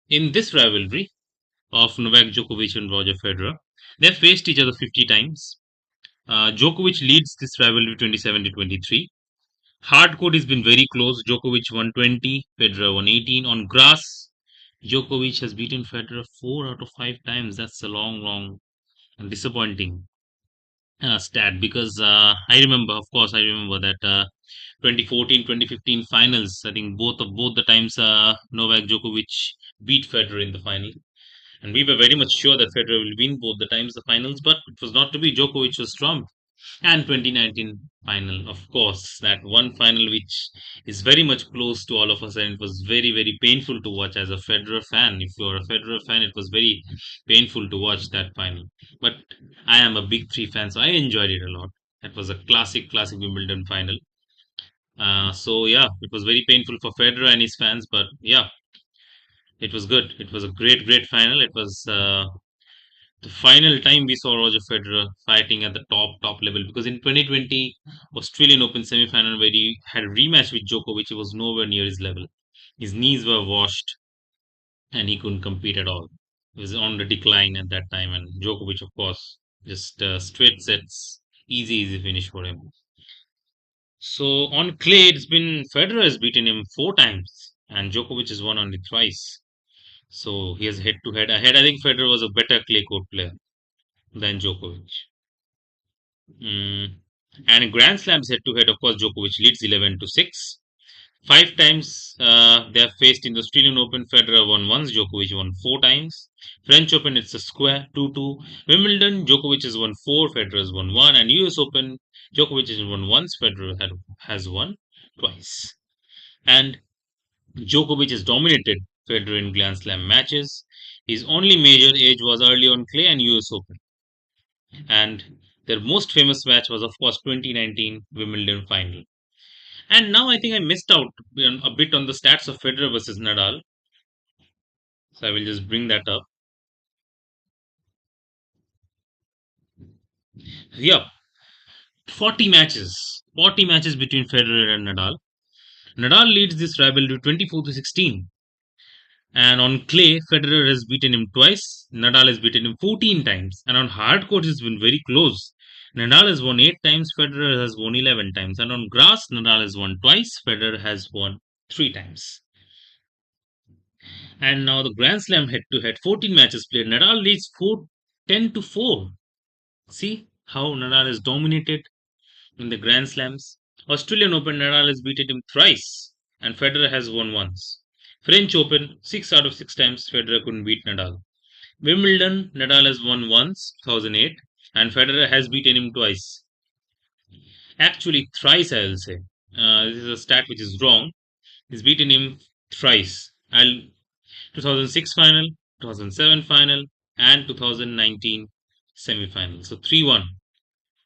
In this rivalry of Novak Djokovic and Roger Federer, they've faced each other 50 times. Djokovic leads this rivalry 27 to 23. Hardcourt has been very close. Djokovic won 20, Federer won 18. On grass, Djokovic has beaten Federer 4 out of 5 times. That's a long, long and disappointing stat because I remember, of course, I remember that 2014, 2015 finals. I think both the times Novak Djokovic beat Federer in the final. And we were very much sure that Federer will win both the times the finals, but it was not to be. Djokovic was trumped. And 2019 final, of course, that one final which is very much close to all of us, and it was very, very painful to watch as a Federer fan. If you're a Federer fan, it was very painful to watch that final. But I am a big three fan, so I enjoyed it a lot. That was a classic Wimbledon final. So yeah, it was very painful for Federer and his fans, but yeah, it was good. It was a great final. It was the final time we saw Roger Federer fighting at the top level because in 2020 Australian Open semi-final where he had a rematch with Djokovic, he was nowhere near his level. His knees were washed and he couldn't compete at all. He was on the decline at that time, and Djokovic, of course, just straight sets, easy finish for him. So on clay, it's been Federer has beaten him 4 times, and Djokovic has won only thrice. So he has head to head ahead. I think Federer was a better clay court player than Djokovic. Mm. And in Grand Slams head to head, of course, Djokovic leads 11 to 6. 5 times they have faced in the Australian Open. Federer won once, Djokovic won 4 times. French Open, it's a square 2-2. Wimbledon, Djokovic has won 4, Federer has won 1. And US Open, Djokovic has won once, has won twice. And Djokovic has dominated Federer in Grand Slam matches. His only major age was early on clay and US Open. And their most famous match was, of course, 2019 Wimbledon final. And now I think I missed out a bit on the stats of Federer versus Nadal. So I will just bring that up. Yeah, 40 matches. 40 matches between Federer and Nadal. Nadal leads this rivalry 24 to 16. And on clay, Federer has beaten him twice. Nadal has beaten him 14 times. And on hard court, it's been very close. Nadal has won 8 times, Federer has won 11 times. And on grass, Nadal has won twice, Federer has won 3 times. And now the Grand Slam head to head, 14 matches played. Nadal leads 10 to 4. See how Nadal has dominated in the Grand Slams. Australian Open, Nadal has beaten him thrice, and Federer has won once. French Open, 6 out of 6 times, Federer couldn't beat Nadal. Wimbledon, Nadal has won once, 2008, and Federer has beaten him twice. Actually, thrice, I will say. This is a stat which is wrong. He's beaten him thrice. 2006 final, 2007 final, and 2019 semi-final. So 3-1.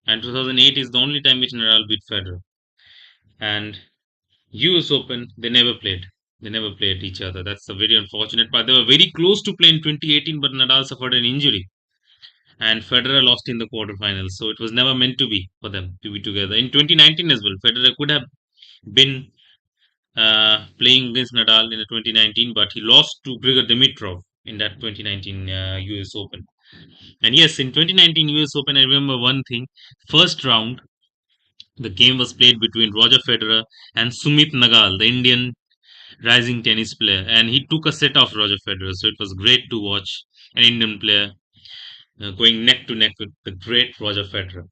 And 2008 is the only time which Nadal beat Federer. And US Open, they never played. They never played each other. That's a very unfortunate part. They were very close to play in 2018, but Nadal suffered an injury. And Federer lost in the quarterfinals. So it was never meant to be for them to be together. In 2019 as well, Federer could have been playing against Nadal in the 2019, but he lost to Grigor Dimitrov in that 2019 US Open. And yes, in 2019 US Open, I remember one thing. First round, the game was played between Roger Federer and Sumit Nagal, the Indian rising tennis player, and he took a set off Roger Federer. So it was great to watch an Indian player going neck to neck with the great Roger Federer.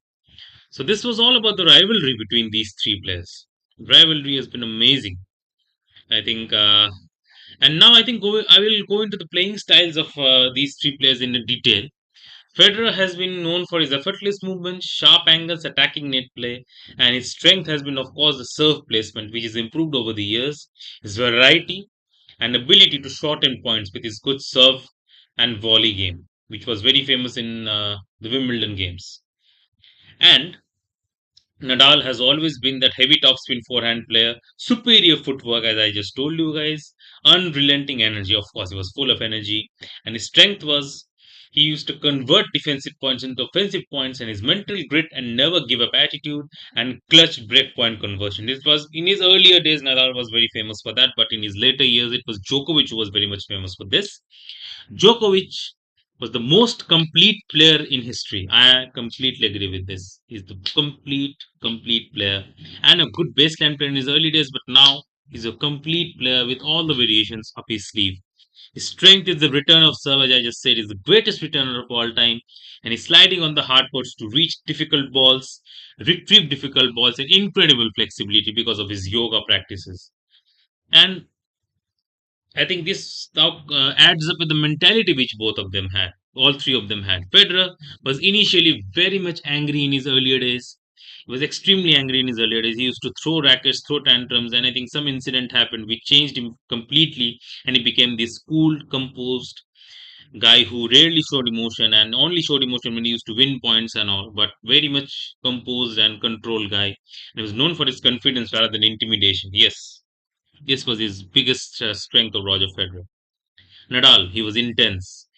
So this was all about the rivalry between these three players. Rivalry has been amazing. I think, and now I think I will go into the playing styles of these three players in detail. Federer has been known for his effortless movements, sharp angles, attacking net play, and his strength has been, of course, the serve placement, which has improved over the years. His variety and ability to shorten points with his good serve and volley game, which was very famous in the Wimbledon games. And Nadal has always been that heavy topspin forehand player, superior footwork, as I just told you guys, unrelenting energy. Of course, he was full of energy, and his strength was He used to convert defensive points into offensive points, and his mental grit and never give up attitude and clutch break point conversion. This was in his earlier days, Nadal was very famous for that, but in his later years, it was Djokovic who was very much famous for this. Djokovic was the most complete player in history. I completely agree with this. He's the complete player and a good baseline player in his early days, but now he's a complete player with all the variations up his sleeve. His strength is the return of serve, as I just said, is the greatest returner of all time. And he's sliding on the hard courts to reach difficult balls, retrieve difficult balls, and incredible flexibility because of his yoga practices. And I think this now adds up with the mentality which both of them had. All three of them had. Federer was initially very much angry in his earlier days. He was extremely angry in his earlier days. He used to throw rackets, throw tantrums, and I think some incident happened which changed him completely, and he became this cool, composed guy who rarely showed emotion and only showed emotion when he used to win points and all, but very much composed and controlled guy. And he was known for his confidence rather than intimidation. Yes, this was his biggest strength of Roger Federer. Nadal, he was intense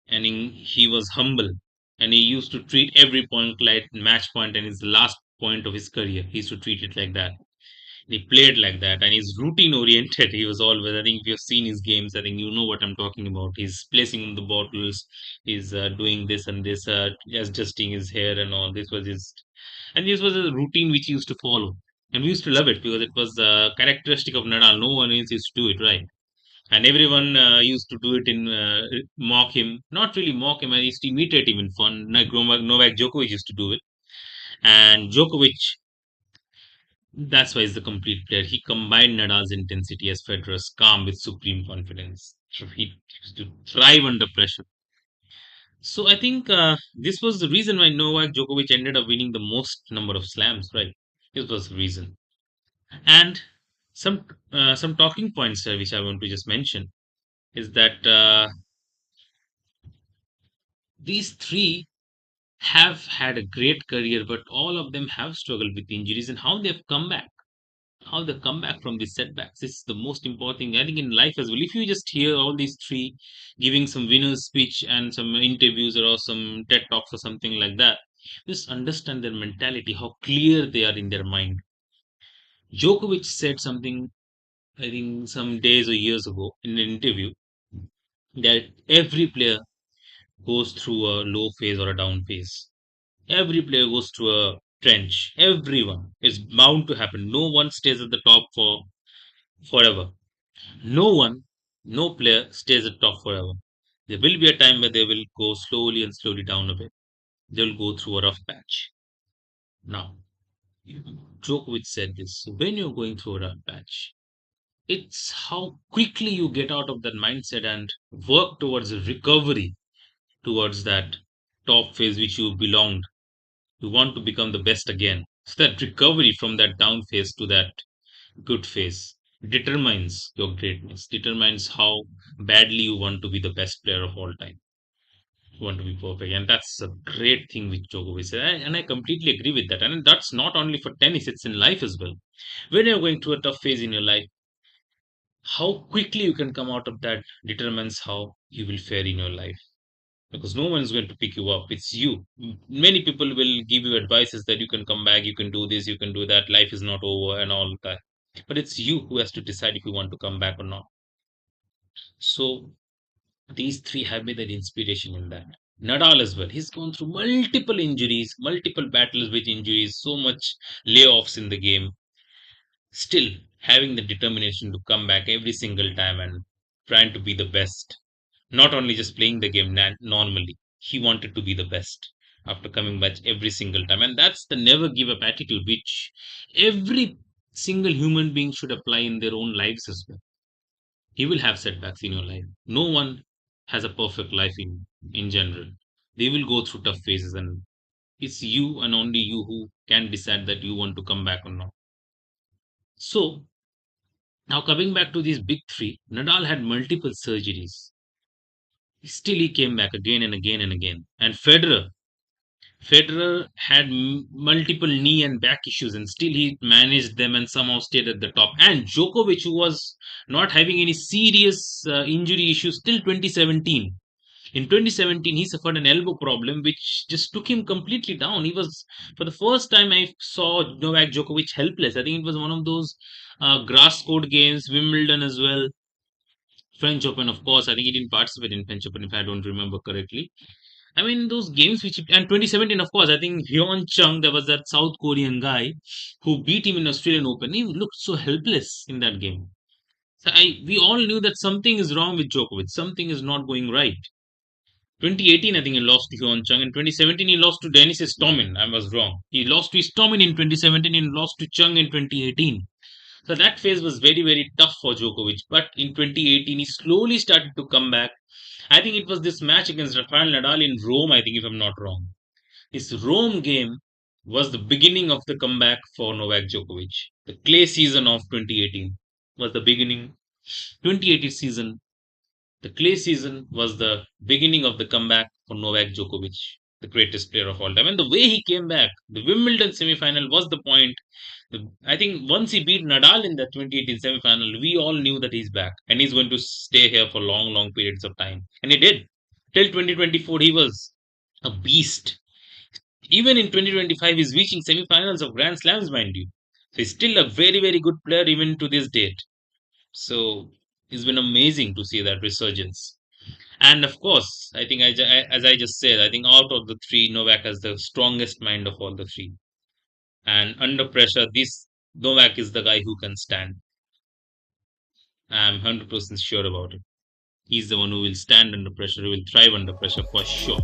and he was humble and he used to treat every point like match point and his last point of his career. He used to treat it like that. He played like that and he's routine oriented. He was always, I think if you've seen his games, I think you know what I'm talking about. He's placing the bottles, he's doing this and this, adjusting his hair and all. And this was a routine which he used to follow. And we used to love it because it was characteristic of Nadal. No one else used to do it, right? And everyone used to do it in mock him, not really mock him. I used to imitate him in fun. Like Novak Djokovic used to do it, and Djokovic. That's why he's the complete player. He combined Nadal's intensity as Federer's calm with supreme confidence. So he used to thrive under pressure. So I think this was the reason why Novak Djokovic ended up winning the most number of slams. Right, this was the reason. And some talking points which I want to just mention is that these three have had a great career, but all of them have struggled with injuries and how they've come back. How they come back from these setbacks. This is the most important thing, I think, in life as well. If you just hear all these three giving some winner's speech and some interviews or some TED Talks or something like that, just understand their mentality, how clear they are in their mind. Djokovic said something, I think, some days or years ago in an interview that every player goes through a low phase or a down phase. Every player goes through a trench. Everyone. It's bound to happen. No one stays at the top for forever. No one, no player stays at top forever. There will be a time where they will go slowly and slowly down a bit. They will go through a rough patch. Now, Djokovic said this. So when you're going through a rough patch, it's how quickly you get out of that mindset and work towards a recovery, towards that top phase which you belonged. You want to become the best again. So that recovery from that down phase to that good phase determines your greatness, determines how badly you want to be the best player of all time. You want to be perfect. And that's a great thing with Djokovic. And I completely agree with that. And that's not only for tennis, it's in life as well. When you're going through a tough phase in your life, how quickly you can come out of that determines how you will fare in your life. Because no one is going to pick you up. It's you. Many people will give you advices that you can come back, you can do this, you can do that. Life is not over and all that. But it's you who has to decide if you want to come back or not. So these three have been the inspiration in that. Nadal as well. He's gone through multiple injuries, multiple battles with injuries, so much layoffs in the game. Still having the determination to come back every single time and trying to be the best. Not only just playing the game normally, he wanted to be the best after coming back every single time. And that's the never give up attitude, which every single human being should apply in their own lives as well. You will have setbacks in your life. No one has a perfect life in general. They will go through tough phases, and it's you and only you who can decide that you want to come back or not. So now coming back to these big three, Nadal had multiple surgeries. Still, he came back again and again and again. And Federer had multiple knee and back issues, and still he managed them and somehow stayed at the top. And Djokovic, who was not having any serious injury issues till 2017, In 2017, he suffered an elbow problem which just took him completely down. He was, for the first time, I saw Novak Djokovic helpless. I think it was one of those grass court games, Wimbledon as well, French Open, of course. I think he didn't participate in French Open if I don't remember correctly. I mean, those games which, and 2017, of course, I think Hyun Chung, there was that South Korean guy who beat him in Australian Open. He looked so helpless in that game. So we all knew that something is wrong with Djokovic. Something is not going right. 2018, I think he lost to Hyun Chung. In 2017, he lost to Denis Istomin. I was wrong. He lost to Istomin in 2017 and lost to Chung in 2018. So that phase was very, very tough for Djokovic. But in 2018, he slowly started to come back. I think it was this match against Rafael Nadal in Rome, I think, if I'm not wrong. His Rome game was the beginning of the comeback for Novak Djokovic. The clay season of 2018 was the beginning. 2018 season, the clay season was the beginning of the comeback for Novak Djokovic, the greatest player of all time. And the way he came back, the Wimbledon semi-final was the point. I think once he beat Nadal in the 2018 semi-final, we all knew that he's back and he's going to stay here for long, long periods of time. And he did. Till 2024, he was a beast. Even in 2025, he's reaching semi-finals of Grand Slams, mind you. So he's still a very, very good player even to this date. So it's been amazing to see that resurgence. And of course, I think as I just said, I think out of the three, Novak has the strongest mind of all the three. And under pressure, this Novak is the guy who can stand. I'm 100% sure about it. He's the one who will stand under pressure, who will thrive under pressure for sure.